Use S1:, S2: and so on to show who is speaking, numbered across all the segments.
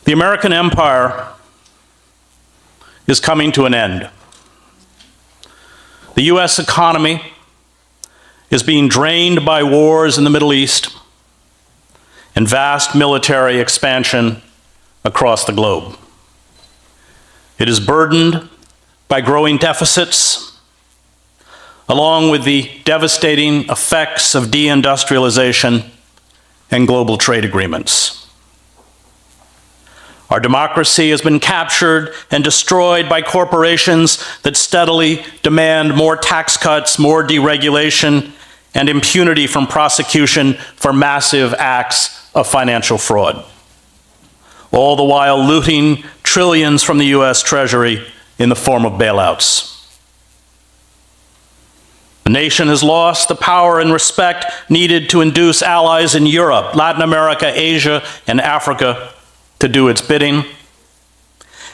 S1: The American empire is coming to an end. The US economy is being drained by wars in the Middle East and vast military expansion across the globe. It is burdened by growing deficits, along with the devastating effects of deindustrialization and global trade agreements. Our democracy has been captured and destroyed by corporations that steadily demand more tax cuts, more deregulation, and impunity from prosecution for massive acts of financial fraud, all the while looting trillions from the US Treasury in the form of bailouts. The nation has lost the power and respect needed to induce allies in Europe, Latin America, Asia, and Africa to do its bidding.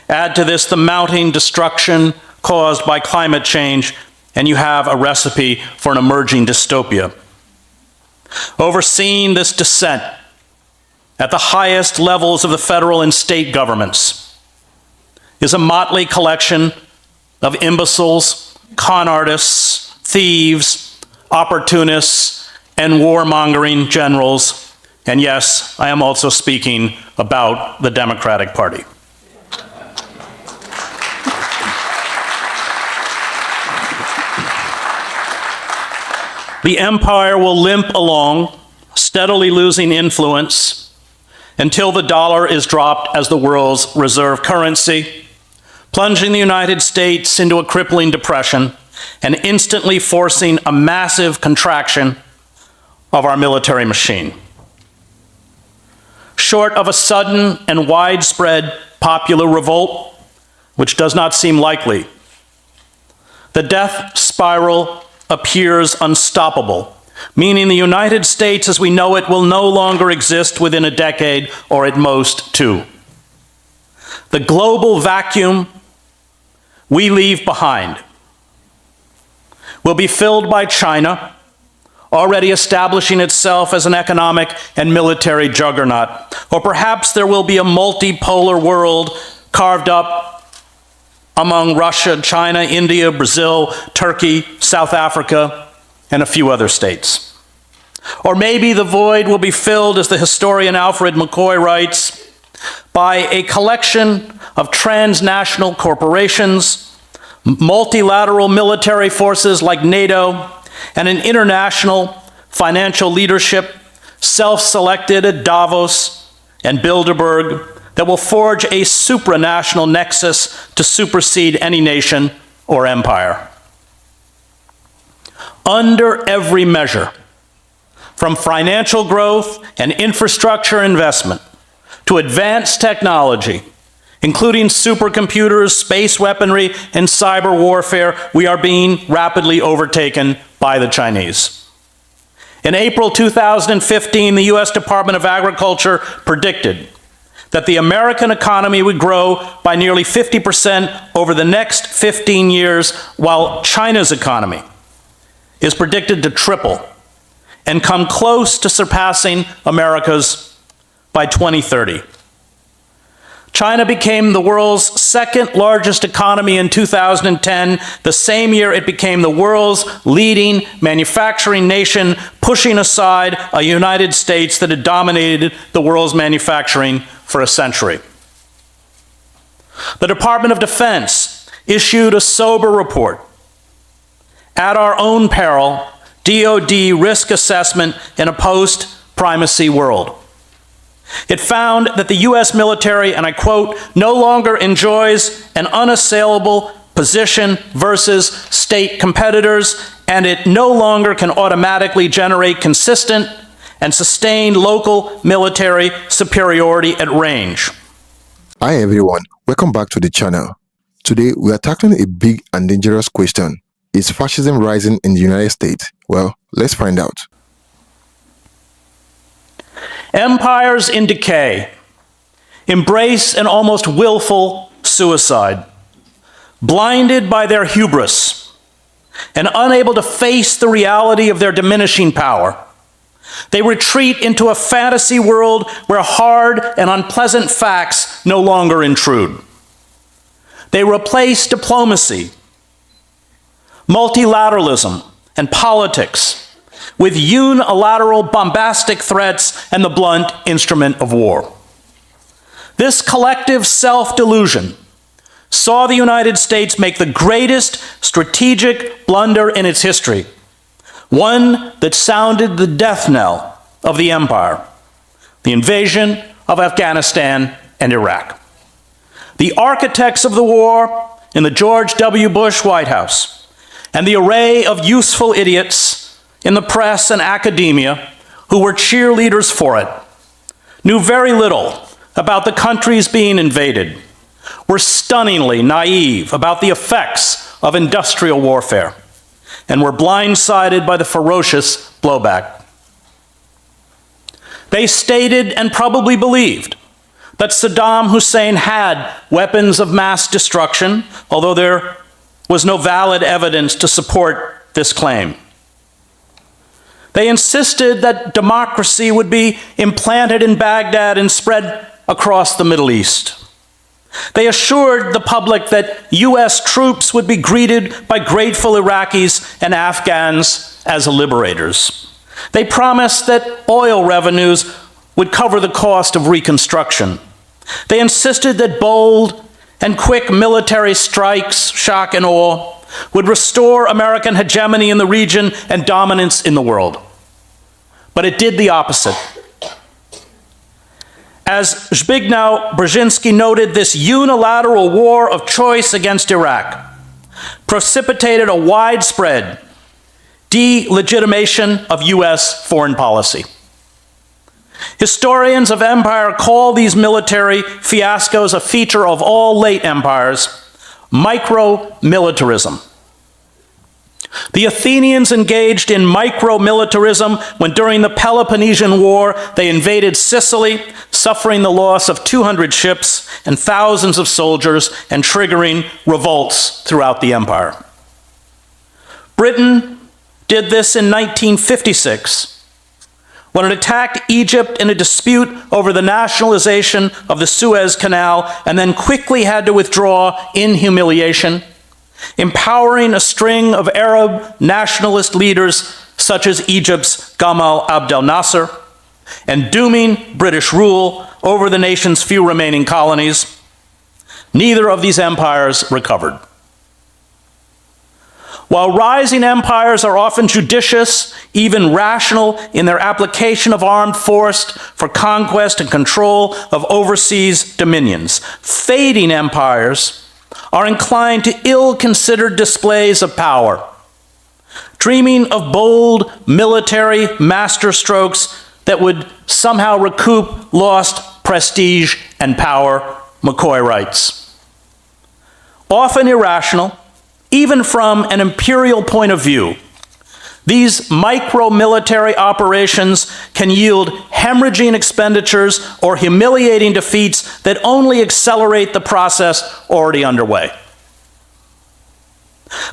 S1: Add to this the mounting destruction caused by climate change, and you have a recipe for an emerging dystopia. Overseeing this descent at the highest levels of the federal and state governments is a motley collection of imbeciles, con artists, thieves, opportunists, and warmongering generals. And yes, I am also speaking about the Democratic Party. The empire will limp along, steadily losing influence until the dollar is dropped as the world's reserve currency, plunging the United States into a crippling depression and instantly forcing a massive contraction of our military machine. Short of a sudden and widespread popular revolt, which does not seem likely, the death spiral appears unstoppable, meaning the United States as we know it will no longer exist within a decade, or at most two. The global vacuum we leave behind will be filled by China, already establishing itself as an economic and military juggernaut. Or perhaps there will be a multipolar world carved up among Russia, China, India, Brazil, Turkey, South Africa, and a few other states. Or maybe the void will be filled, as the historian Alfred McCoy writes, by a collection of transnational corporations, multilateral military forces like NATO, and an international financial leadership self-selected at Davos and Bilderberg that will forge a supranational nexus to supersede any nation or empire. Under every measure, from financial growth and infrastructure investment to advanced technology, including supercomputers, space weaponry, and cyber warfare, we are being rapidly overtaken by the Chinese. In April 2015, the US Department of Agriculture predicted that the American economy would grow by nearly 50% over the next 15 years, while China's economy is predicted to triple and come close to surpassing America's by 2030. China became the world's second largest economy in 2010, the same year it became the world's leading manufacturing nation, pushing aside a United States that had dominated the world's manufacturing for a century. The Department of Defense issued a sober report. At our own peril, DoD risk assessment in a post-primacy world. It found that the US military, and I quote, no longer enjoys an unassailable position versus state competitors, and it no longer can automatically generate consistent and sustained local military superiority at range.
S2: Hi everyone, welcome back to the channel. Today we are tackling a big and dangerous question. Is fascism rising in the United States? Well, let's find out.
S1: Empires in decay embrace an almost willful suicide, blinded by their hubris and unable to face the reality of their diminishing power. They retreat into a fantasy world where hard and unpleasant facts no longer intrude. They replace diplomacy, multilateralism, and politics with unilateral bombastic threats and the blunt instrument of war. This collective self-delusion saw the United States make the greatest strategic blunder in its history, one that sounded the death knell of the empire, the invasion of Afghanistan and Iraq. The architects of the war in the George W. Bush White House and the array of useful idiots in the press and academia who were cheerleaders for it knew very little about the countries being invaded, were stunningly naive about the effects of industrial warfare, and were blindsided by the ferocious blowback. They stated and probably believed that Saddam Hussein had weapons of mass destruction, although there was no valid evidence to support this claim. They insisted that democracy would be implanted in Baghdad and spread across the Middle East. They assured the public that US troops would be greeted by grateful Iraqis and Afghans as liberators. They promised that oil revenues would cover the cost of reconstruction. They insisted that bold and quick military strikes, shock and awe, would restore American hegemony in the region and dominance in the world. But it did the opposite. As Zbigniew Brzezinski noted, this unilateral war of choice against Iraq precipitated a widespread delegitimation of US foreign policy. Historians of empire call these military fiascos a feature of all late empires, micro-militarism. The Athenians engaged in micro-militarism when during the Peloponnesian War they invaded Sicily, suffering the loss of 200 ships and thousands of soldiers and triggering revolts throughout the empire. Britain did this in 1956 when it attacked Egypt in a dispute over the nationalization of the Suez Canal and then quickly had to withdraw in humiliation, empowering a string of Arab nationalist leaders such as Egypt's Gamal Abdel Nasser, and dooming British rule over the nation's few remaining colonies. Neither of these empires recovered. While rising empires are often judicious, even rational in their application of armed force for conquest and control of overseas dominions, fading empires are inclined to ill-considered displays of power, dreaming of bold military masterstrokes that would somehow recoup lost prestige and power, McCoy writes. Often irrational, even from an imperial point of view, these micro-military operations can yield hemorrhaging expenditures or humiliating defeats that only accelerate the process already underway.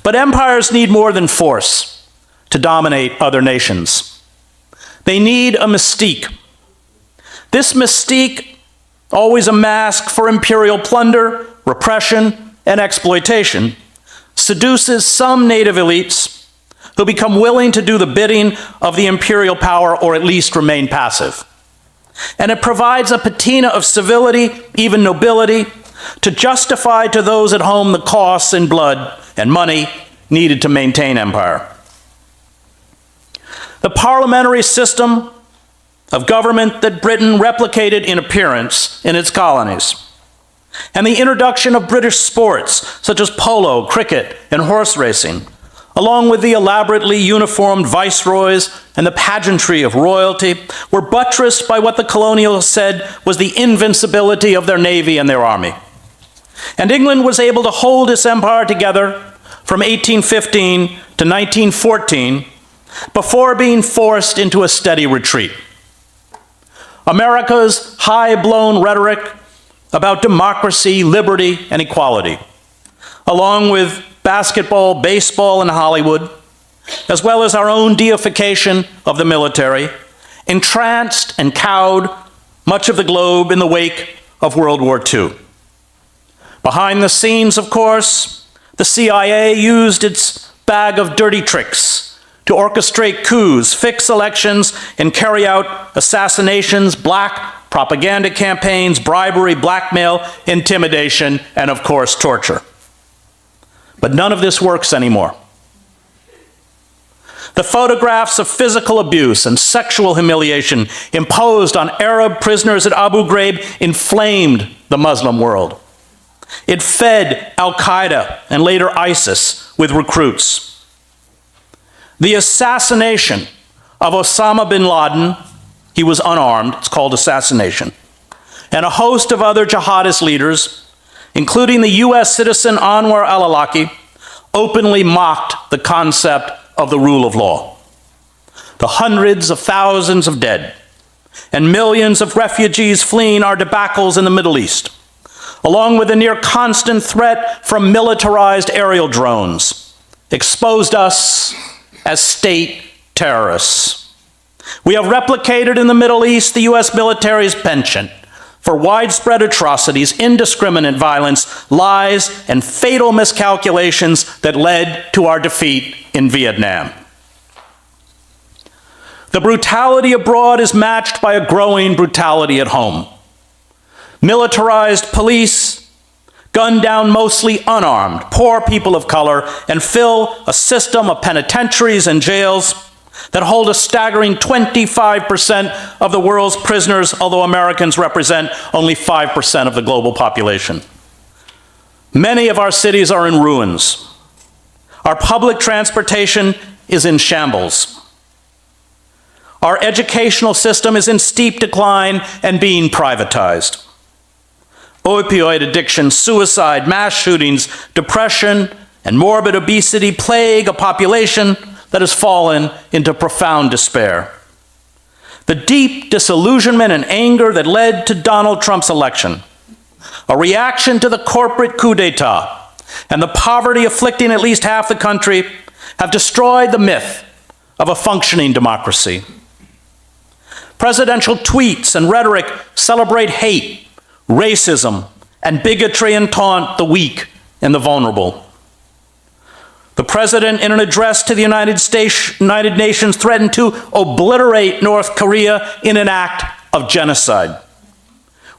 S1: But empires need more than force to dominate other nations. They need a mystique. This mystique, always a mask for imperial plunder, repression, and exploitation, seduces some native elites who become willing to do the bidding of the imperial power or at least remain passive. And it provides a patina of civility, even nobility, to justify to those at home the costs in blood and money needed to maintain empire. The parliamentary system of government that Britain replicated in appearance in its colonies, and the introduction of British sports such as polo, cricket, and horse racing, along with the elaborately uniformed viceroys and the pageantry of royalty, were buttressed by what the colonials said was the invincibility of their navy and their army. And England was able to hold its empire together from 1815 to 1914 before being forced into a steady retreat. America's high-blown rhetoric about democracy, liberty, and equality, along with basketball, baseball, and Hollywood, as well as our own deification of the military, entranced and cowed much of the globe in the wake of World War II. Behind the scenes, of course, the CIA used its bag of dirty tricks to orchestrate coups, fix elections, and carry out assassinations, black propaganda campaigns, bribery, blackmail, intimidation, and of course, torture. But none of this works anymore. The photographs of physical abuse and sexual humiliation imposed on Arab prisoners at Abu Ghraib inflamed the Muslim world. It fed al-Qaeda and later ISIS with recruits. The assassination of Osama bin Laden, he was unarmed, it's called assassination, and a host of other jihadist leaders, including the US citizen Anwar al-Awlaki, openly mocked the concept of the rule of law. The hundreds of thousands of dead and millions of refugees fleeing our debacles in the Middle East, along with the near constant threat from militarized aerial drones, exposed us as state terrorists. We have replicated in the Middle East the US military's penchant for widespread atrocities, indiscriminate violence, lies, and fatal miscalculations that led to our defeat in Vietnam. The brutality abroad is matched by a growing brutality at home. Militarized police gun down mostly unarmed, poor people of color, and fill a system of penitentiaries and jails that hold a staggering 25% of the world's prisoners, although Americans represent only 5% of the global population. Many of our cities are in ruins. Our public transportation is in shambles. Our educational system is in steep decline and being privatized. Opioid addiction, suicide, mass shootings, depression, and morbid obesity plague a population that has fallen into profound despair. The deep disillusionment and anger that led to Donald Trump's election, a reaction to the corporate coup d'etat, and the poverty afflicting at least half the country have destroyed the myth of a functioning democracy. Presidential tweets and rhetoric celebrate hate, racism, and bigotry and taunt the weak and the vulnerable. The president, in an address to the United Nations, threatened to obliterate North Korea in an act of genocide.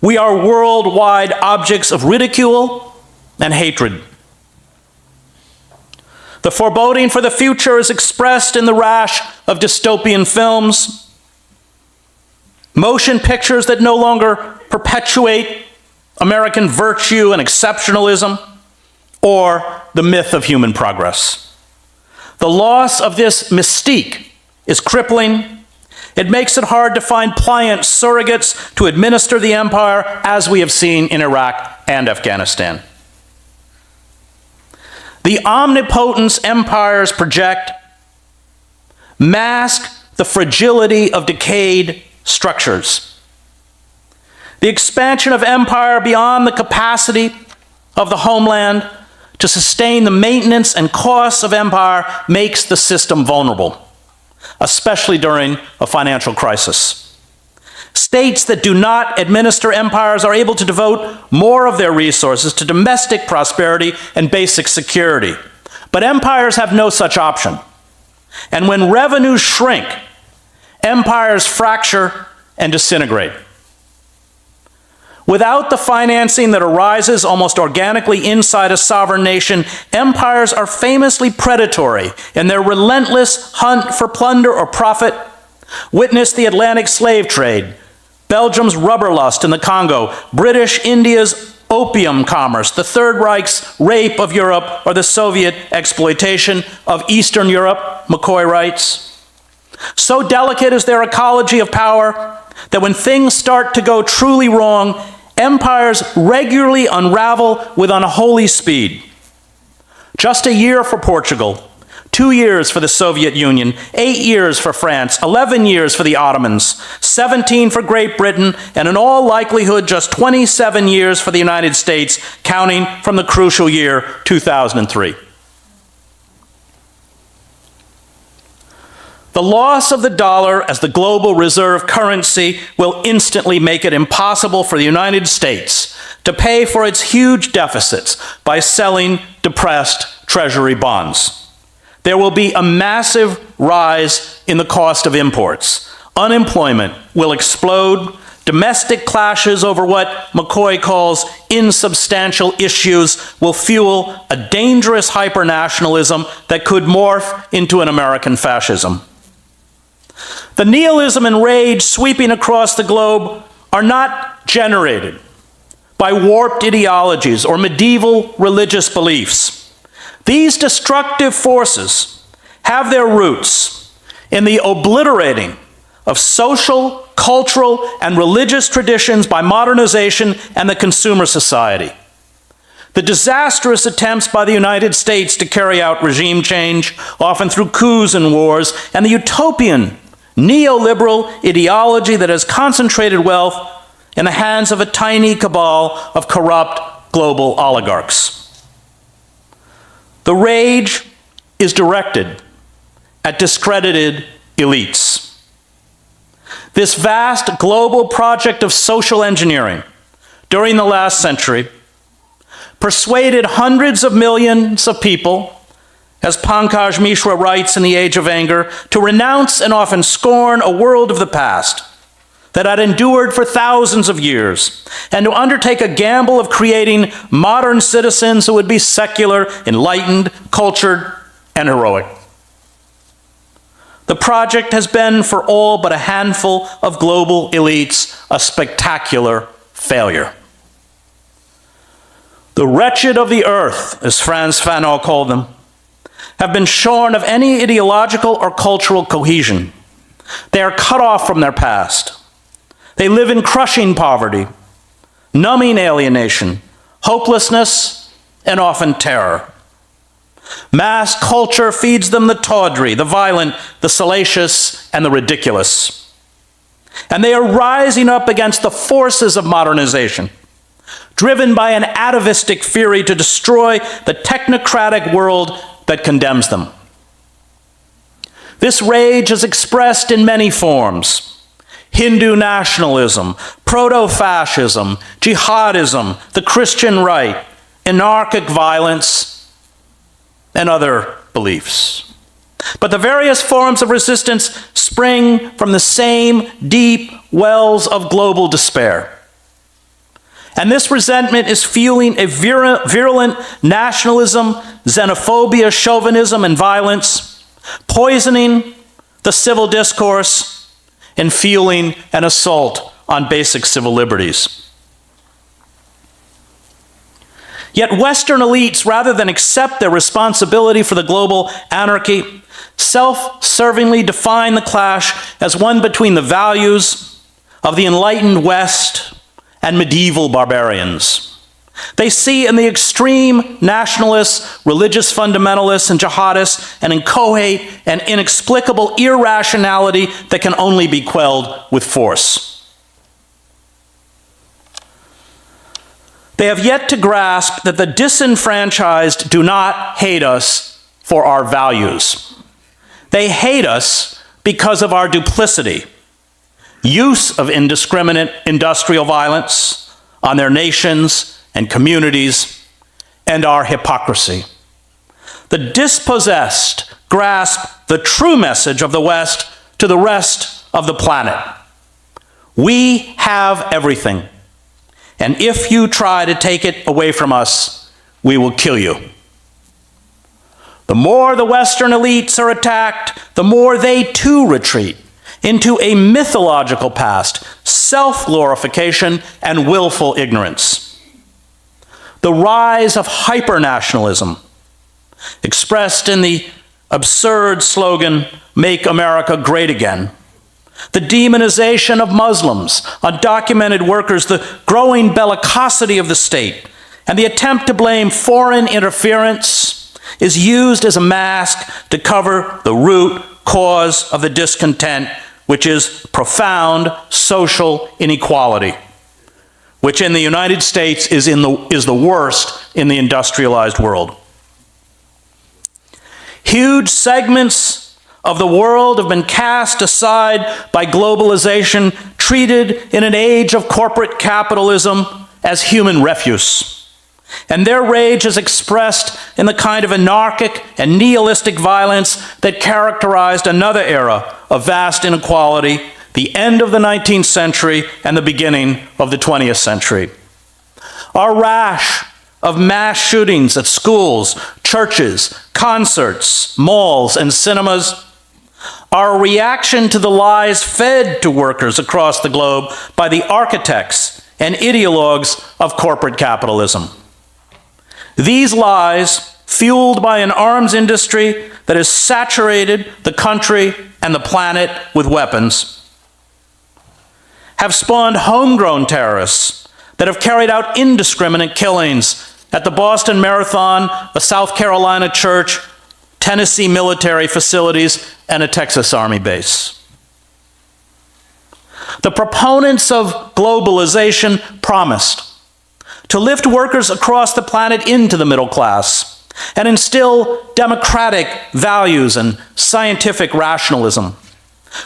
S1: We are worldwide objects of ridicule and hatred. The foreboding for the future is expressed in the rash of dystopian films, motion pictures that no longer perpetuate American virtue and exceptionalism, or the myth of human progress. The loss of this mystique is crippling. It makes it hard to find pliant surrogates to administer the empire, as we have seen in Iraq and Afghanistan. The omnipotence empires project mask the fragility of decayed structures. The expansion of empire beyond the capacity of the homeland to sustain the maintenance and costs of empire makes the system vulnerable, especially during a financial crisis. States that do not administer empires are able to devote more of their resources to domestic prosperity and basic security. But empires have no such option. And when revenues shrink, empires fracture and disintegrate. Without the financing that arises almost organically inside a sovereign nation, empires are famously predatory in their relentless hunt for plunder or profit. Witness the Atlantic slave trade, Belgium's rubber lust in the Congo, British India's opium commerce, the Third Reich's rape of Europe, or the Soviet exploitation of Eastern Europe, McCoy writes. So delicate is their ecology of power that when things start to go truly wrong, empires regularly unravel with unholy speed. Just a year for Portugal, 2 years for the Soviet Union, 8 years for France, 11 years for the Ottomans, 17 for Great Britain, and in all likelihood just 27 years for the United States, counting from the crucial year 2003. The loss of the dollar as the global reserve currency will instantly make it impossible for the United States to pay for its huge deficits by selling depressed Treasury bonds. There will be a massive rise in the cost of imports. Unemployment will explode. Domestic clashes over what McCoy calls insubstantial issues will fuel a dangerous hypernationalism that could morph into an American fascism. The nihilism and rage sweeping across the globe are not generated by warped ideologies or medieval religious beliefs. These destructive forces have their roots in the obliterating of social, cultural, and religious traditions by modernization and the consumer society. The disastrous attempts by the United States to carry out regime change, often through coups and wars, and the utopian neoliberal ideology that has concentrated wealth in the hands of a tiny cabal of corrupt global oligarchs. The rage is directed at discredited elites. This vast global project of social engineering during the last century persuaded hundreds of millions of people, as Pankaj Mishra writes in The Age of Anger, to renounce and often scorn a world of the past that had endured for thousands of years, and to undertake a gamble of creating modern citizens who would be secular, enlightened, cultured, and heroic. The project has been, for all but a handful of global elites, a spectacular failure. The wretched of the earth, as Frantz Fanon called them, have been shorn of any ideological or cultural cohesion. They are cut off from their past. They live in crushing poverty, numbing alienation, hopelessness, and often terror. Mass culture feeds them the tawdry, the violent, the salacious, and the ridiculous. And they are rising up against the forces of modernization, driven by an atavistic fury to destroy the technocratic world that condemns them. This rage is expressed in many forms: Hindu nationalism, proto-fascism, jihadism, the Christian right, anarchic violence, and other beliefs. But the various forms of resistance spring from the same deep wells of global despair. And this resentment is fueling a virulent nationalism, xenophobia, chauvinism, and violence, poisoning the civil discourse, and fueling an assault on basic civil liberties. Yet Western elites, rather than accept their responsibility for the global anarchy, self-servingly define the clash as one between the values of the enlightened West and medieval barbarians. They see in the extreme nationalists, religious fundamentalists, and jihadists an inchoate and inexplicable irrationality that can only be quelled with force. They have yet to grasp that the disenfranchised do not hate us for our values. They hate us because of our duplicity, use of indiscriminate industrial violence on their nations and communities, and our hypocrisy. The dispossessed grasp the true message of the West to the rest of the planet. We have everything, and if you try to take it away from us, we will kill you. The more the Western elites are attacked, the more they too retreat into a mythological past, self-glorification, and willful ignorance. The rise of hyper-nationalism, expressed in the absurd slogan, "Make America Great Again," the demonization of Muslims, undocumented workers, the growing bellicosity of the state, and the attempt to blame foreign interference is used as a mask to cover the root cause of the discontent, which is profound social inequality, which in the United States is the worst in the industrialized world. Huge segments of the world have been cast aside by globalization, treated in an age of corporate capitalism as human refuse. And their rage is expressed in the kind of anarchic and nihilistic violence that characterized another era of vast inequality, the end of the 19th century and the beginning of the 20th century. Our rash of mass shootings at schools, churches, concerts, malls, and cinemas, our reaction to the lies fed to workers across the globe by the architects and ideologues of corporate capitalism. These lies, fueled by an arms industry that has saturated the country and the planet with weapons, have spawned homegrown terrorists that have carried out indiscriminate killings at the Boston Marathon, a South Carolina church, Tennessee military facilities, and a Texas Army base. The proponents of globalization promised to lift workers across the planet into the middle class and instill democratic values and scientific rationalism.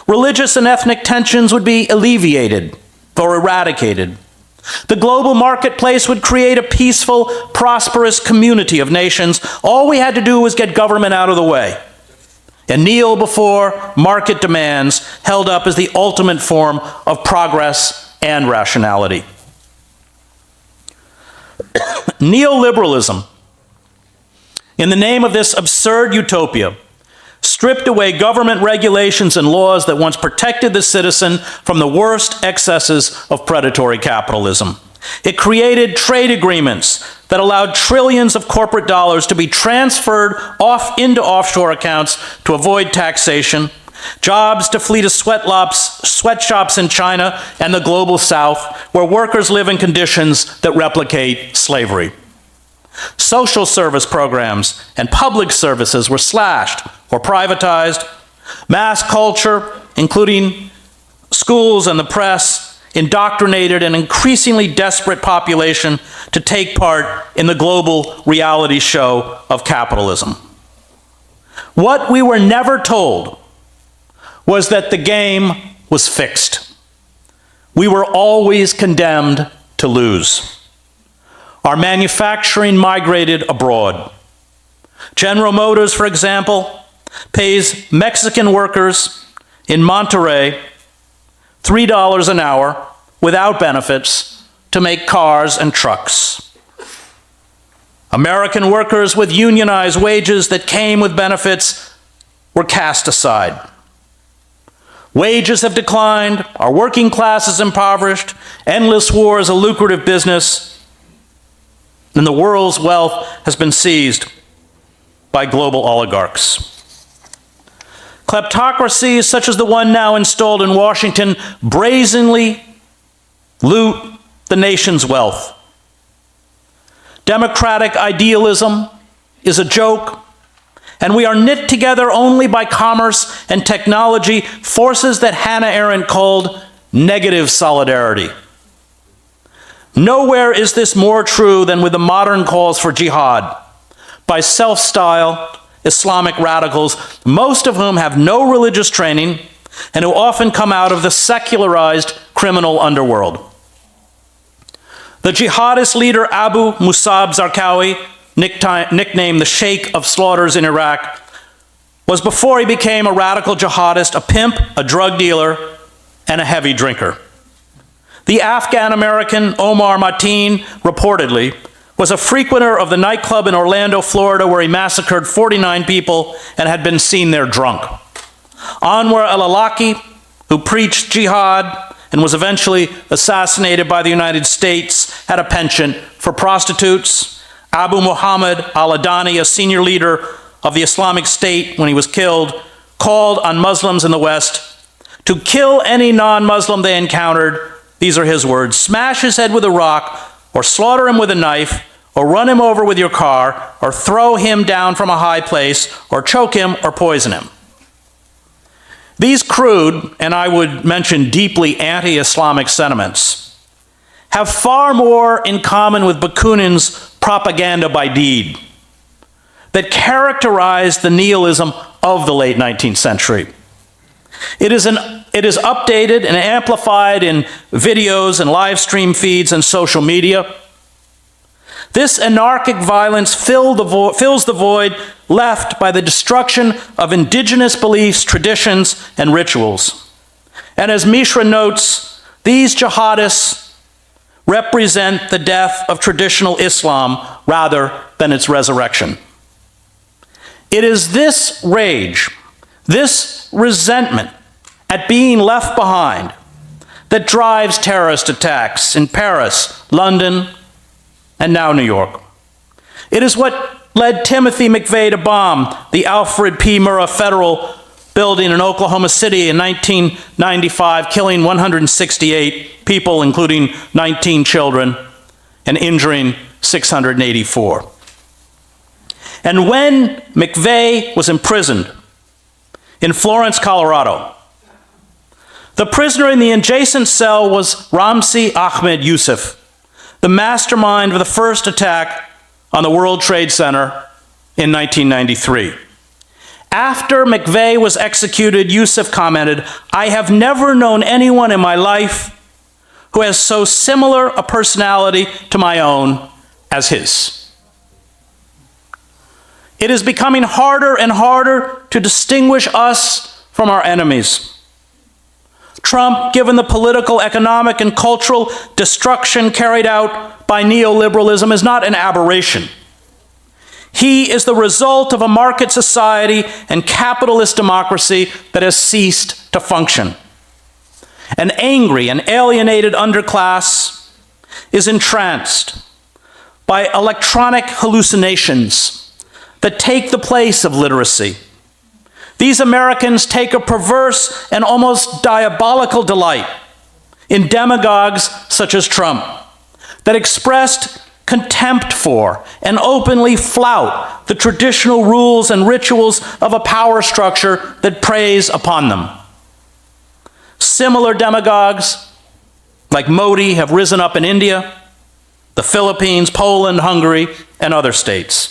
S1: Religious and ethnic tensions would be alleviated or eradicated. The global marketplace would create a peaceful, prosperous community of nations. All we had to do was get government out of the way and kneel before market demands held up as the ultimate form of progress and rationality. Neoliberalism, in the name of this absurd utopia, stripped away government regulations and laws that once protected the citizen from the worst excesses of predatory capitalism. It created trade agreements that allowed trillions of corporate dollars to be transferred off into offshore accounts to avoid taxation, jobs to flee to sweatshops in China and the global south, where workers live in conditions that replicate slavery. Social service programs and public services were slashed or privatized. Mass culture, including schools and the press, indoctrinated an increasingly desperate population to take part in the global reality show of capitalism. What we were never told was that the game was fixed. We were always condemned to lose. Our manufacturing migrated abroad. General Motors, for example, pays Mexican workers in Monterrey $3 an hour without benefits to make cars and trucks. American workers with unionized wages that came with benefits were cast aside. Wages have declined, our working class is impoverished, endless war is a lucrative business, and the world's wealth has been seized by global oligarchs. Kleptocracies such as the one now installed in Washington brazenly loot the nation's wealth. Democratic idealism is a joke, and we are knit together only by commerce and technology, forces that Hannah Arendt called negative solidarity. Nowhere is this more true than with the modern calls for jihad by self-styled Islamic radicals, most of whom have no religious training and who often come out of the secularized criminal underworld. The jihadist leader Abu Musab Zarqawi, nicknamed the Sheikh of Slaughters in Iraq, was, before he became a radical jihadist, a pimp, a drug dealer, and a heavy drinker. The Afghan-American Omar Mateen, reportedly, was a frequenter of the nightclub in Orlando, Florida, where he massacred 49 people and had been seen there drunk. Anwar al-Awlaki, who preached jihad and was eventually assassinated by the United States, had a penchant for prostitutes. Abu Muhammad al-Adani, a senior leader of the Islamic State when he was killed, called on Muslims in the West to kill any non-Muslim they encountered. These are his words: smash his head with a rock, or slaughter him with a knife, or run him over with your car, or throw him down from a high place, or choke him, or poison him. These crude, and I would mention deeply anti-Islamic sentiments, have far more in common with Bakunin's propaganda by deed that characterized the nihilism of the late 19th century. It is updated and amplified in videos and live stream feeds and social media. This anarchic violence fills the void left by the destruction of indigenous beliefs, traditions, and rituals. And as Mishra notes, these jihadists represent the death of traditional Islam rather than its resurrection. It is this rage, this resentment at being left behind that drives terrorist attacks in Paris, London, and now New York. It is what led Timothy McVeigh to bomb the Alfred P. Murrah Federal Building in Oklahoma City in 1995, killing 168 people, including 19 children, and injuring 684. And when McVeigh was imprisoned in Florence, Colorado, the prisoner in the adjacent cell was Ramzi Ahmed Youssef, the mastermind of the first attack on the World Trade Center in 1993. After McVeigh was executed, Youssef commented, "I have never known anyone in my life who has so similar a personality to my own as his." It is becoming harder and harder to distinguish us from our enemies. Trump, given the political, economic, and cultural destruction carried out by neoliberalism, is not an aberration. He is the result of a market society and capitalist democracy that has ceased to function. An angry and alienated underclass is entranced by electronic hallucinations that take the place of literacy. These Americans take a perverse and almost diabolical delight in demagogues such as Trump that expressed contempt for and openly flout the traditional rules and rituals of a power structure that preys upon them. Similar demagogues like Modi have risen up in India, the Philippines, Poland, Hungary, and other states.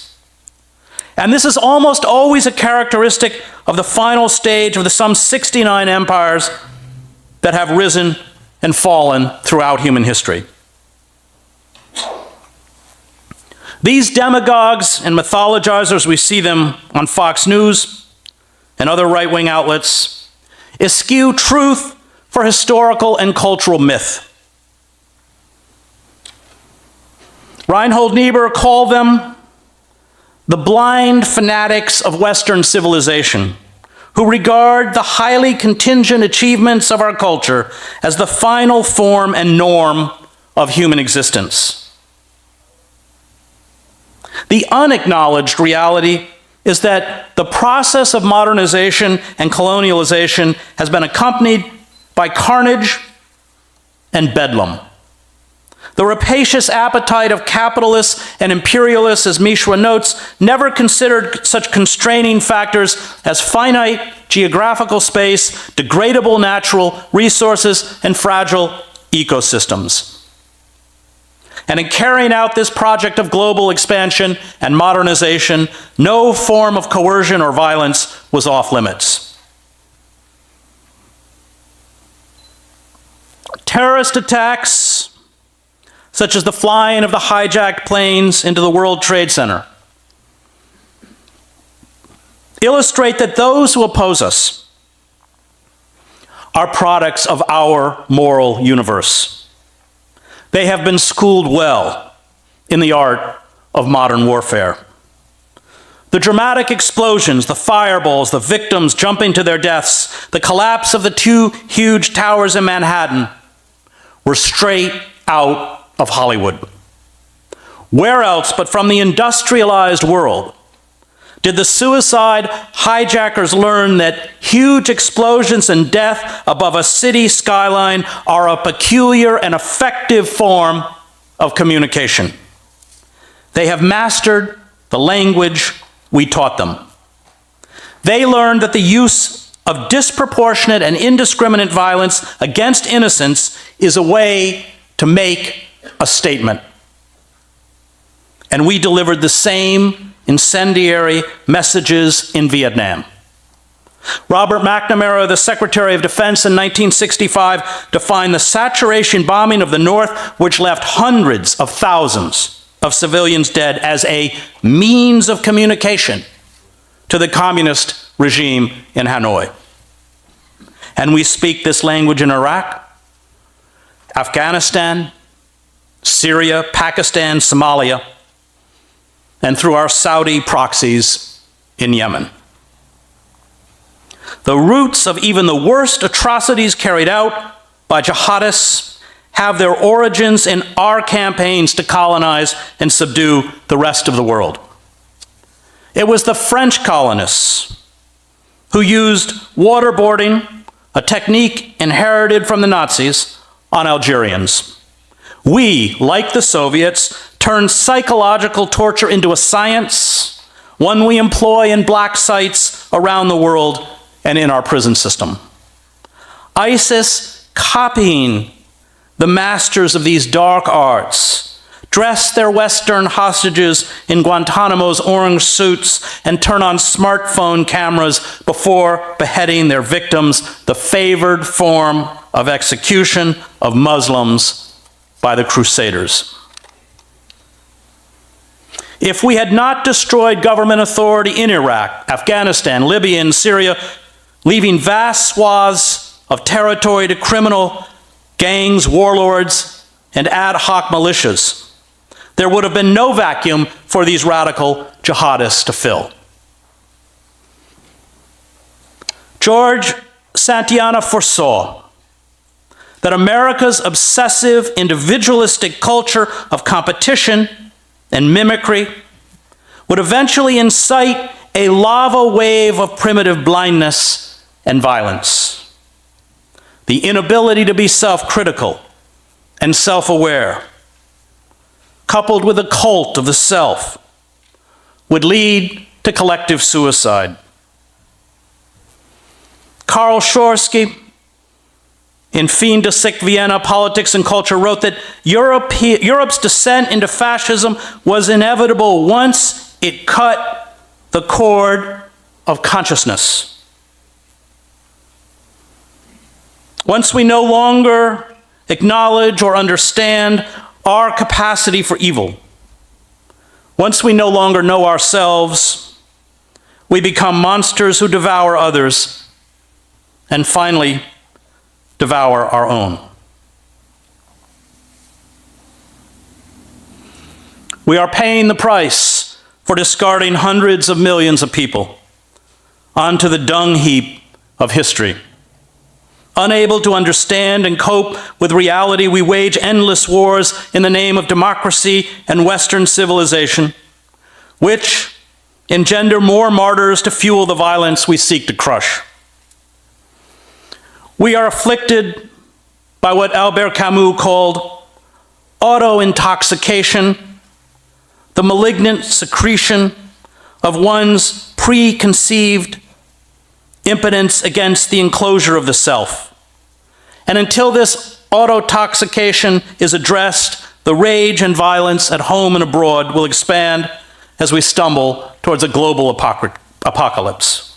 S1: And this is almost always a characteristic of the final stage of the some 69 empires that have risen and fallen throughout human history. These demagogues and mythologizers, we see them on Fox News and other right-wing outlets, eschew truth for historical and cultural myth. Reinhold Niebuhr called them the blind fanatics of Western civilization, who regard the highly contingent achievements of our culture as the final form and norm of human existence. The unacknowledged reality is that the process of modernization and colonialization has been accompanied by carnage and bedlam. The rapacious appetite of capitalists and imperialists, as Mishra notes, never considered such constraining factors as finite geographical space, degradable natural resources, and fragile ecosystems. And in carrying out this project of global expansion and modernization, no form of coercion or violence was off limits. Terrorist attacks, such as the flying of the hijacked planes into the World Trade Center, illustrate that those who oppose us are products of our moral universe. They have been schooled well in the art of modern warfare. The dramatic explosions, the fireballs, the victims jumping to their deaths, the collapse of the two huge towers in Manhattan were straight out of Hollywood. Where else but from the industrialized world did the suicide hijackers learn that huge explosions and death above a city skyline are a peculiar and effective form of communication? They have mastered the language we taught them. They learned that the use of disproportionate and indiscriminate violence against innocents is a way to make a statement. And we delivered the same incendiary messages in Vietnam. Robert McNamara, the Secretary of Defense in 1965, defined the saturation bombing of the North, which left hundreds of thousands of civilians dead, as a means of communication to the communist regime in Hanoi. And we speak this language in Iraq, Afghanistan, Syria, Pakistan, Somalia, and through our Saudi proxies in Yemen. The roots of even the worst atrocities carried out by jihadists have their origins in our campaigns to colonize and subdue the rest of the world. It was the French colonists who used waterboarding, a technique inherited from the Nazis, on Algerians. We, like the Soviets, turned psychological torture into a science, one we employ in black sites around the world and in our prison system. ISIS, copying the masters of these dark arts, dress their Western hostages in Guantanamo's orange suits and turn on smartphone cameras before beheading their victims, the favored form of execution of Muslims by the Crusaders. If we had not destroyed government authority in Iraq, Afghanistan, Libya, and Syria, leaving vast swaths of territory to criminal gangs, warlords, and ad hoc militias, there would have been no vacuum for these radical jihadists to fill. George Santayana foresaw that America's obsessive, individualistic culture of competition and mimicry would eventually incite a lava wave of primitive blindness and violence. The inability to be self-critical and self-aware, coupled with a cult of the self, would lead to collective suicide. Karl Schorsky, in Fin de Siècle Vienna, Politics and Culture, wrote that Europe's descent into fascism was inevitable once it cut the cord of consciousness. Once we no longer acknowledge or understand our capacity for evil, once we no longer know ourselves, we become monsters who devour others and finally devour our own. We are paying the price for discarding hundreds of millions of people onto the dung heap of history. Unable to understand and cope with reality, we wage endless wars in the name of democracy and Western civilization, which engender more martyrs to fuel the violence we seek to crush. We are afflicted by what Albert Camus called auto-intoxication, the malignant secretion of one's preconceived impotence against the enclosure of the self. And until this autotoxication is addressed, the rage and violence at home and abroad will expand as we stumble towards a global apocalypse.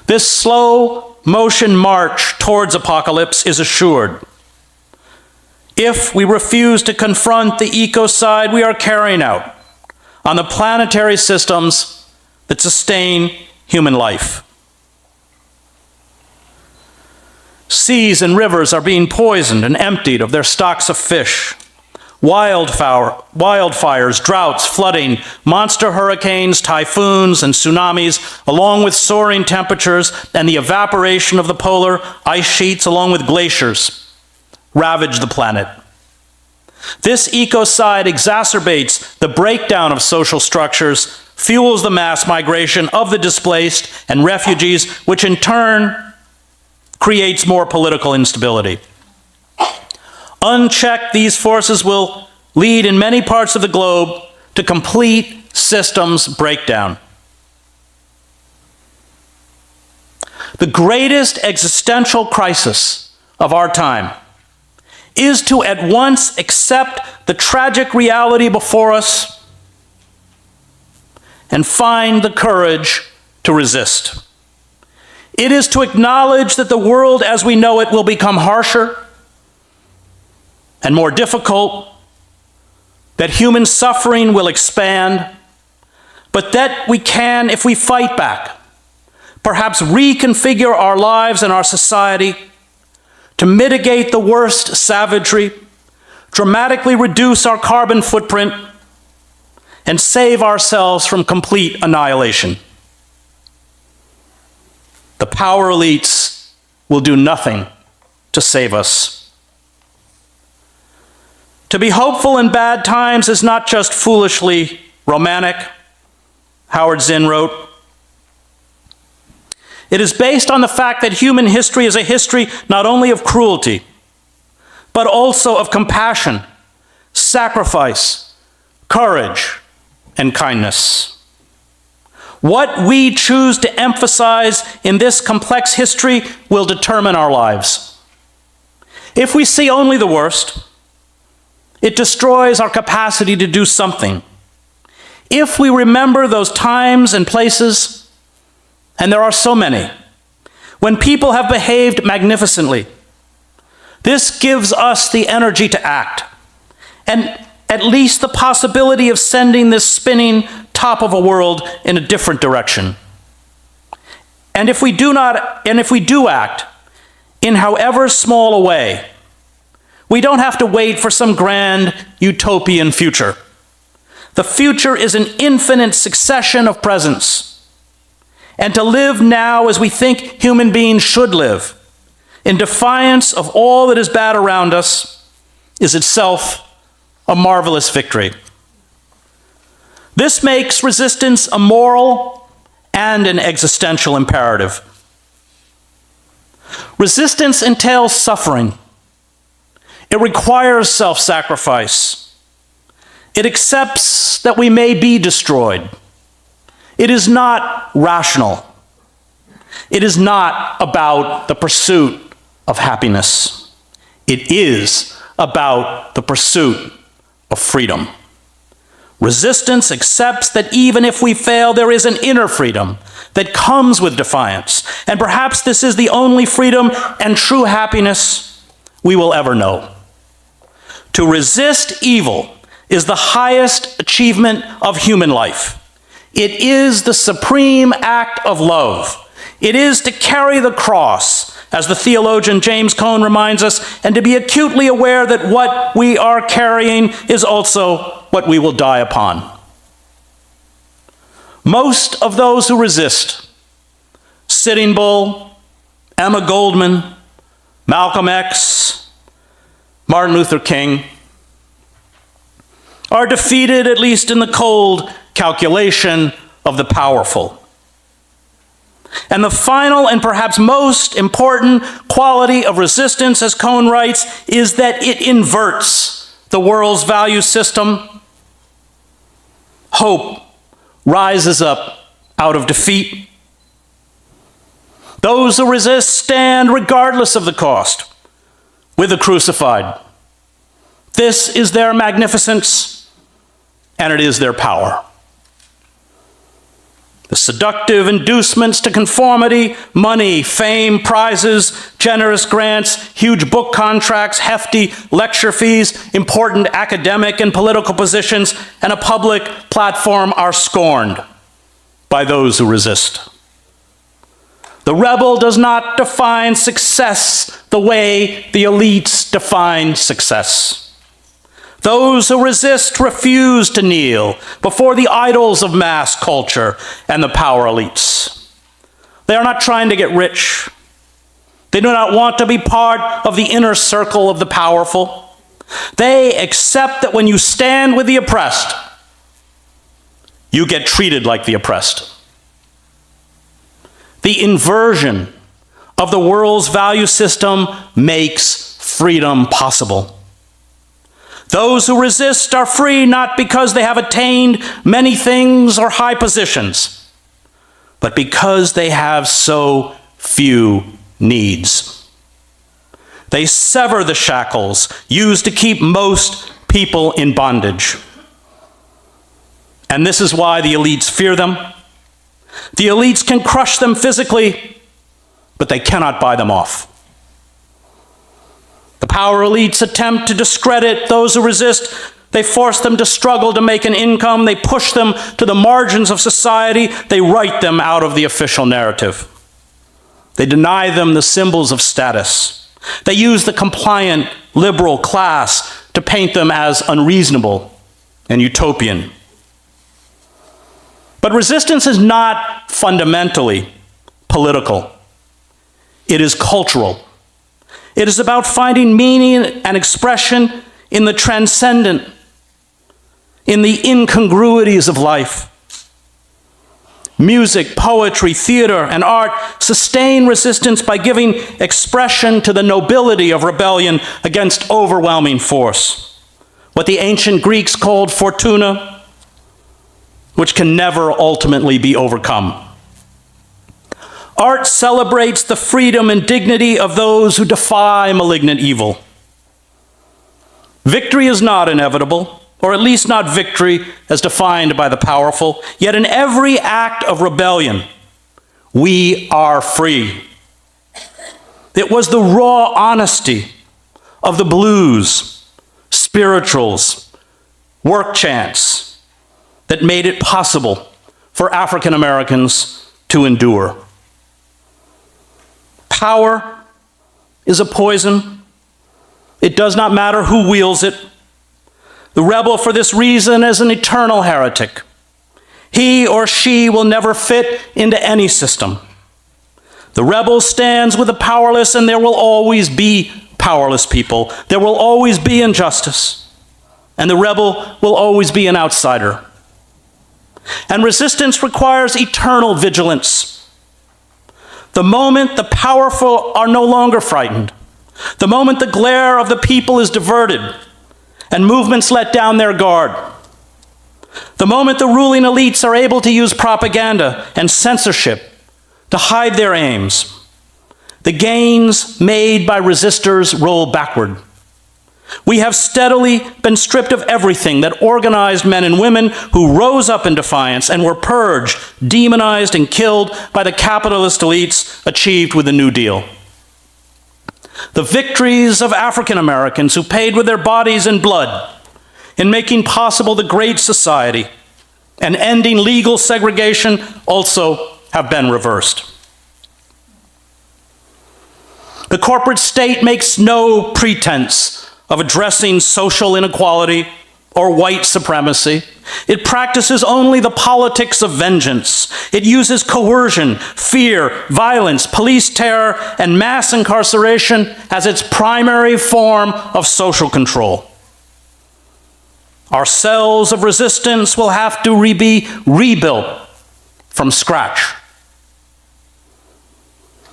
S1: This slow motion march towards apocalypse is assured. If we refuse to confront the ecocide we are carrying out on the planetary systems that sustain human life. Seas and rivers are being poisoned and emptied of their stocks of fish. Wildfires, droughts, flooding, monster hurricanes, typhoons, and tsunamis, along with soaring temperatures and the evaporation of the polar ice sheets, along with glaciers, ravage the planet. This ecocide exacerbates the breakdown of social structures, fuels the mass migration of the displaced and refugees, which in turn creates more political instability. Unchecked, these forces will lead in many parts of the globe to complete systems breakdown. The greatest existential crisis of our time is to at once accept the tragic reality before us and find the courage to resist. It is to acknowledge that the world as we know it will become harsher and more difficult, that human suffering will expand, but that we can, if we fight back, perhaps reconfigure our lives and our society to mitigate the worst savagery, dramatically reduce our carbon footprint, and save ourselves from complete annihilation. The power elites will do nothing to save us. To be hopeful in bad times is not just foolishly romantic, Howard Zinn wrote. It is based on the fact that human history is a history not only of cruelty, but also of compassion, sacrifice, courage, and kindness. What we choose to emphasize in this complex history will determine our lives. If we see only the worst, it destroys our capacity to do something. If we remember those times and places, and there are so many, when people have behaved magnificently, this gives us the energy to act, and at least the possibility of sending this spinning top of a world in a different direction. And if we do act in however small a way, we don't have to wait for some grand utopian future. The future is an infinite succession of presents. And to live now as we think human beings should live, in defiance of all that is bad around us, is itself a marvelous victory. This makes resistance a moral and an existential imperative. Resistance entails suffering. It requires self-sacrifice. It accepts that we may be destroyed. It is not rational. It is not about the pursuit of happiness. It is about the pursuit of freedom. Resistance accepts that even if we fail, there is an inner freedom that comes with defiance. And perhaps this is the only freedom and true happiness we will ever know. To resist evil is the highest achievement of human life. It is the supreme act of love. It is to carry the cross, as the theologian James Cone reminds us, and to be acutely aware that what we are carrying is also what we will die upon. Most of those who resist, Sitting Bull, Emma Goldman, Malcolm X, Martin Luther King, are defeated, at least in the cold calculation of the powerful. And the final and perhaps most important quality of resistance, as Cone writes, is that it inverts the world's value system. Hope rises up out of defeat. Those who resist stand regardless of the cost with the crucified. This is their magnificence, and it is their power. The seductive inducements to conformity, money, fame, prizes, generous grants, huge book contracts, hefty lecture fees, important academic and political positions, and a public platform are scorned by those who resist. The rebel does not define success the way the elites define success. Those who resist refuse to kneel before the idols of mass culture and the power elites. They are not trying to get rich. They do not want to be part of the inner circle of the powerful. They accept that when you stand with the oppressed, you get treated like the oppressed. The inversion of the world's value system makes freedom possible. Those who resist are free not because they have attained many things or high positions, but because they have so few needs. They sever the shackles used to keep most people in bondage. And this is why the elites fear them. The elites can crush them physically, but they cannot buy them off. The power elites attempt to discredit those who resist. They force them to struggle to make an income. They push them to the margins of society. They write them out of the official narrative. They deny them the symbols of status. They use the compliant liberal class to paint them as unreasonable and utopian. But resistance is not fundamentally political. It is cultural. It is about finding meaning and expression in the transcendent, in the incongruities of life. Music, poetry, theater, and art sustain resistance by giving expression to the nobility of rebellion against overwhelming force. What the ancient Greeks called fortuna, which can never ultimately be overcome. Art celebrates the freedom and dignity of those who defy malignant evil. Victory is not inevitable, or at least not victory as defined by the powerful. Yet in every act of rebellion, we are free. It was the raw honesty of the blues, spirituals, work chants that made it possible for African Americans to endure. Power is a poison. It does not matter who wields it. The rebel, for this reason, is an eternal heretic. He or she will never fit into any system. The rebel stands with the powerless, and there will always be powerless people. There will always be injustice, and the rebel will always be an outsider. And resistance requires eternal vigilance. The moment the powerful are no longer frightened, the moment the glare of the people is diverted and movements let down their guard, the moment the ruling elites are able to use propaganda and censorship to hide their aims, the gains made by resistors roll backward. We have steadily been stripped of everything that organized men and women who rose up in defiance and were purged, demonized, and killed by the capitalist elites achieved with the New Deal. The victories of African Americans who paid with their bodies and blood in making possible the Great Society and ending legal segregation also have been reversed. The corporate state makes no pretense of addressing social inequality or white supremacy. It practices only the politics of vengeance. It uses coercion, fear, violence, police terror, and mass incarceration as its primary form of social control. Our cells of resistance will have to be rebuilt from scratch.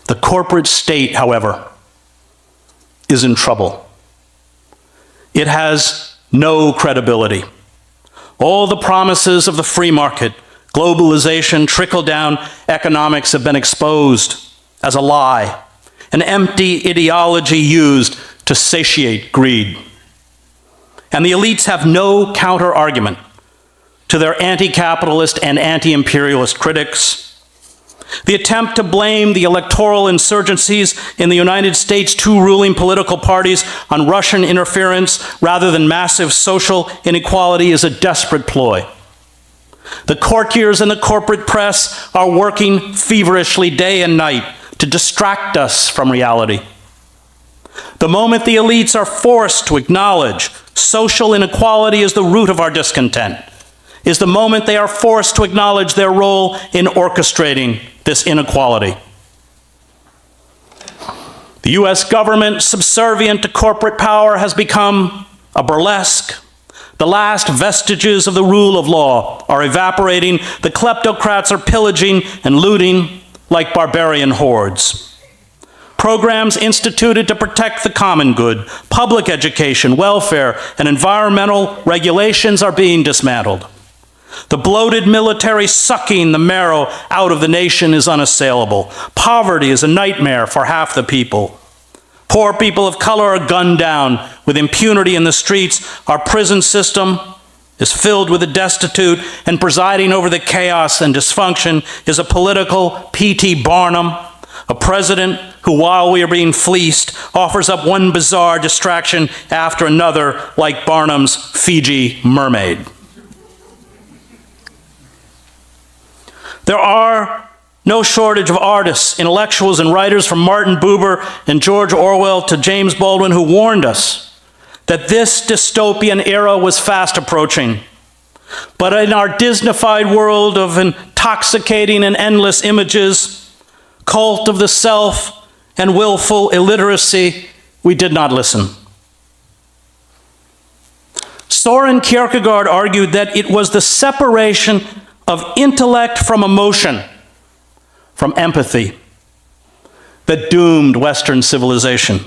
S1: The corporate state, however, is in trouble. It has no credibility. All the promises of the free market, globalization, trickle-down economics have been exposed as a lie, an empty ideology used to satiate greed. And the elites have no counter-argument to their anti-capitalist and anti-imperialist critics. The attempt to blame the electoral insurgencies in the United States' two ruling political parties on Russian interference rather than massive social inequality is a desperate ploy. The courtiers and the corporate press are working feverishly day and night to distract us from reality. The moment the elites are forced to acknowledge social inequality is the root of our discontent, is the moment they are forced to acknowledge their role in orchestrating this inequality. The US government, subservient to corporate power, has become a burlesque. The last vestiges of the rule of law are evaporating. The kleptocrats are pillaging and looting like barbarian hordes. Programs instituted to protect the common good, public education, welfare, and environmental regulations are being dismantled. The bloated military sucking the marrow out of the nation is unassailable. Poverty is a nightmare for half the people. Poor people of color are gunned down with impunity in the streets. Our prison system is filled with the destitute, and presiding over the chaos and dysfunction is a political P.T. Barnum, A president who, while we are being fleeced, offers up one bizarre distraction after another, like Barnum's Fiji mermaid. There are no shortage of artists, intellectuals, and writers from Martin Buber and George Orwell to James Baldwin who warned us that this dystopian era was fast approaching. But in our Disneyfied world of intoxicating and endless images, cult of the self, and willful illiteracy, we did not listen. Soren Kierkegaard argued that it was the separation of intellect from emotion, from empathy, that doomed Western civilization.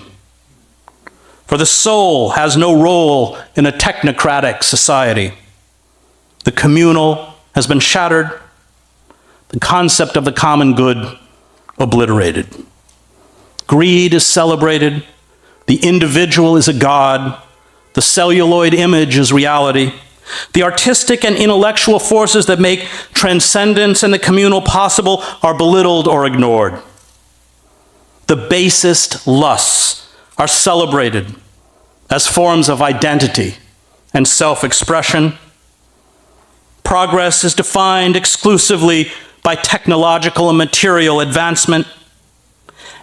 S1: For the soul has no role in a technocratic society. The communal has been shattered, the concept of the common good obliterated. Greed is celebrated, the individual is a god, the celluloid image is reality. The artistic and intellectual forces that make transcendence and the communal possible are belittled or ignored. The basest lusts are celebrated as forms of identity and self-expression. Progress is defined exclusively by technological and material advancement.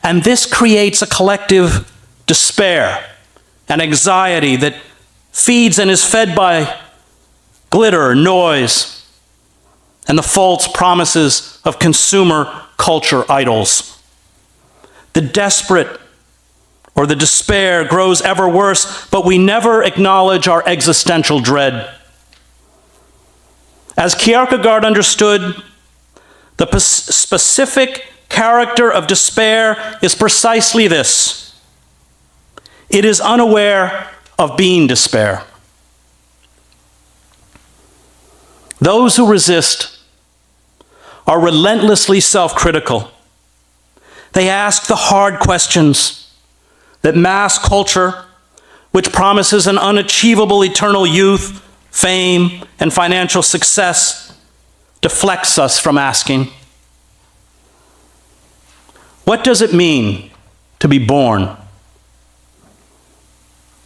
S1: And this creates a collective despair and anxiety that feeds and is fed by glitter, noise, and the false promises of consumer culture idols. The desperate or the despair grows ever worse, but we never acknowledge our existential dread. As Kierkegaard understood, the specific character of despair is precisely this. It is unaware of being despair. Those who resist are relentlessly self-critical. They ask the hard questions that mass culture, which promises an unachievable eternal youth, fame, and financial success, deflects us from asking. What does it mean to be born?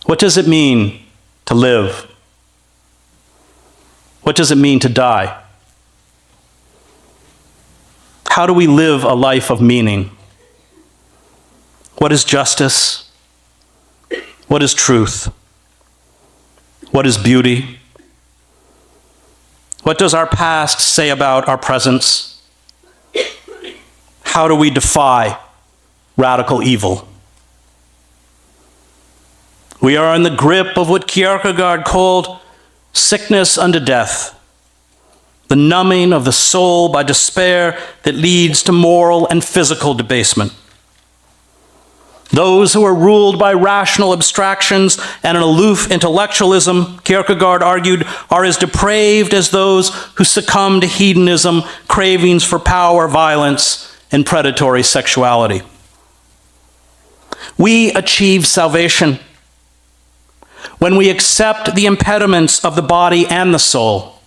S1: What does it mean to live? What does it mean to die? How do we live a life of meaning? What is justice? What is truth? What is beauty? What does our past say about our presence? How do we defy radical evil? We are in the grip of what Kierkegaard called sickness unto death, the numbing of the soul by despair that leads to moral and physical debasement. Those who are ruled by rational abstractions and an aloof intellectualism, Kierkegaard argued, are as depraved as those who succumb to hedonism, cravings for power, violence, and predatory sexuality. We achieve salvation when we accept the impediments of the body and the soul,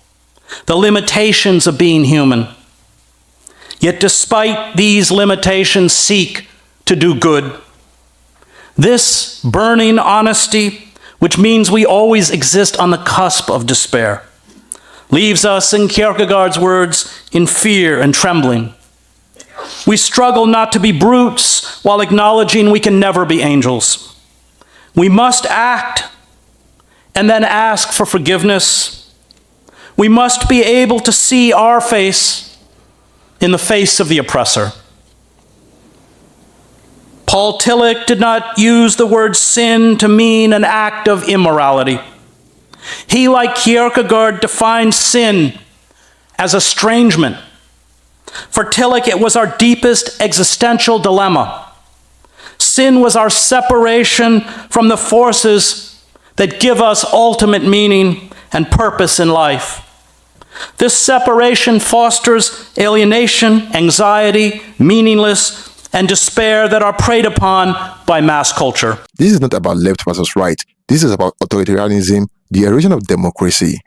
S1: the limitations of being human. Yet despite these limitations, seek to do good. This burning honesty, which means we always exist on the cusp of despair, leaves us, in Kierkegaard's words, in fear and trembling. We struggle not to be brutes while acknowledging we can never be angels. We must act and then ask for forgiveness. We must be able to see our face in the face of the oppressor. Paul Tillich did not use the word sin to mean an act of immorality. He, like Kierkegaard, defined sin as estrangement. For Tillich, it was our deepest existential dilemma. Sin was our separation from the forces that give us ultimate meaning and purpose in life. This separation fosters alienation, anxiety, meaningless, and despair that are preyed upon by mass culture.
S2: This is not about left versus right. This is about authoritarianism, the erosion of democracy,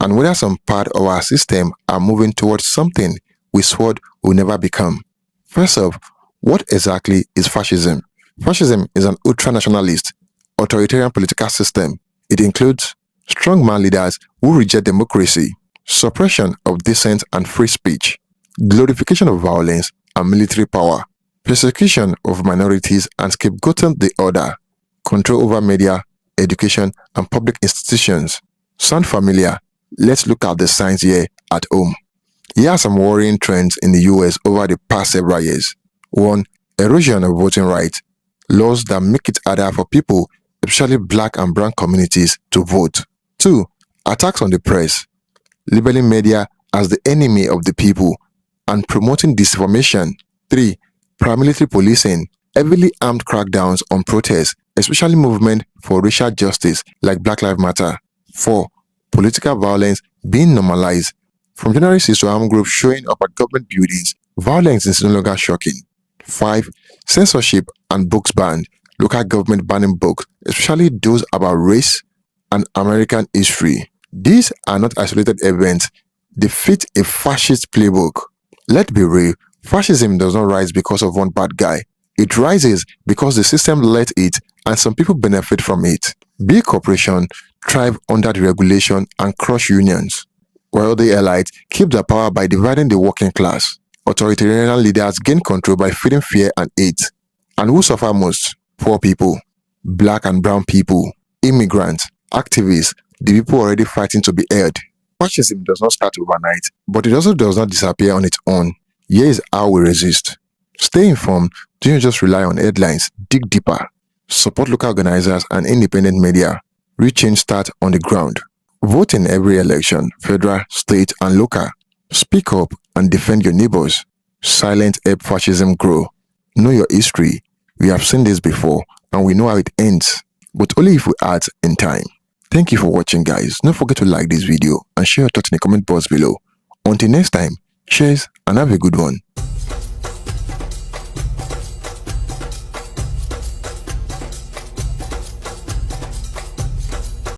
S2: and whether some part of our system are moving towards something we swore we'll never become. First off, What exactly is fascism? Fascism is an ultra-nationalist, authoritarian political system. It includes strongman leaders who reject democracy, suppression of dissent and free speech, glorification of violence and military power, persecution of minorities and scapegoating the other, control over media, education, and public institutions. Sound familiar? Let's look at the signs here at home. Here are some worrying trends in the US over the past several years. 1. Erosion of voting rights. Laws that make it harder for people, especially black and brown communities, to vote. 2. Attacks on the press. Labeling media as the enemy of the people and promoting disinformation. 3. Paramilitary policing. Heavily armed crackdowns on protests, especially movement for racial justice like Black Lives Matter. 4. Political violence being normalized. From January 6 to armed groups showing up at government buildings, violence is no longer shocking. 5. Censorship and books banned. Local government banning books, especially those about race and American history. These are not isolated events. They fit a fascist playbook. Let's be real, fascism does not rise because of one bad guy. It rises because the system let it and some people benefit from it. Big corporations thrive under the regulation and crush unions, while the elites keep their power by dividing the working class. Authoritarian leaders gain control by feeding fear and hate. And who suffer most? Poor people, black and brown people, immigrants, activists, the people already fighting to be heard. Fascism does not start overnight, but it also does not disappear on its own. Here is how we resist. Stay informed, don't just rely on headlines, dig deeper. Support local organizers and independent media. Real change starts on the ground. Vote in every election, federal, state, and local. Speak up and defend your neighbors. Silence help fascism grow. Know your history. We have seen this before, and we know how it ends, but only if we act in time. Thank you for watching, guys. Don't forget to like this video and share your thoughts in the comment box below. Until next time, cheers and have a good one.